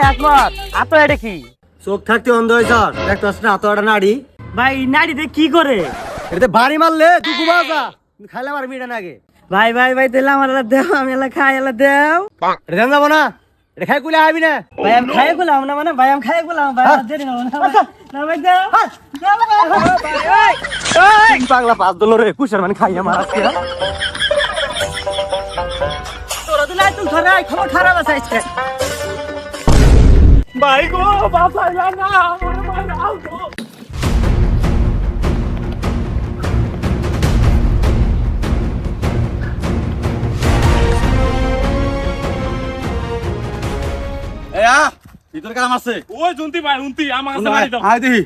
আসমত আতো এটা কি চোখ থাকতে অন্ধ হয়ে স্যার দেখতে পাচ্ছ না এতটা নাড়ি ভাই নাড়িতে কি করে এটাতে ভারী মারলে তুই ঘুমাজা খাইলে মারবি এটা নাগে ভাই ভাই ভাই তাহলে আমার দেও আমি এলা খাই এলা দেও এটা দেন যাবো না এটা খাই কুলে আবি না ভাই আমি খাই গুলাম না মানে ভাই আমি খাই গুলাম ভাই আমার দেরি না না ভাই দেও পাগলা পাঁচ দল রে কুশার মানে খাইয়া মার আজকে তোরা তো লাই তুই ধরে খবর খারাপ আছে আজকে ভাই গো বাবা না আমার ভাই আও গো ভিতরে কারাম আছে ওই জুন্তি ভাই উন্তি আমার কাছে মারি দাও আয় দেখি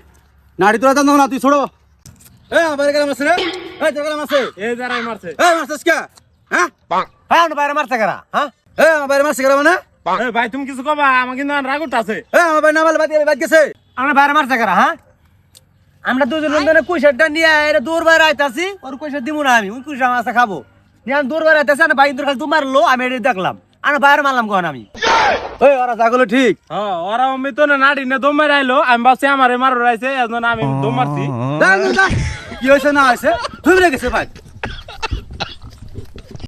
নাড়ি তোরা দাও না তুই ছোড়ো আমার কারাম আছে রে তোর কারাম আছে এই যারাই মারছে মারছিস কে হ্যাঁ হ্যাঁ বাইরে মারছে কারা হ্যাঁ আমার বাইরে মারছে কারা মানে এই ভাই তুমি কিছু কবা আমার কিন্তু রাগ উঠতাছে আমার বাইরে না বলে বাদ গেছে আমরা বাইরে মারছে কারা হ্যাঁ আমরা দুজন বন্ধনে কুইশারটা নিয়ে এটা দূর বাইরে আইতাছি ওর কুইশার দিব না আমি ওই কুইশার মাছ খাবো নিয়ে আমি দূর বাইরে আইতাছি না ভাই দূর খালি তুমি মারলো আমি এটা দেখলাম আমি বাইরে মারলাম কখন আমি ওই ওরা যাগুলো ঠিক হ্যাঁ ওরা আমি তো না নাড়ি না দম মেরে আইলো আমি ভাবছি আমারে মারো রাইছে এজন্য আমি দম মারছি কি হয়েছে না হয়েছে তুমি রেখেছে ভাই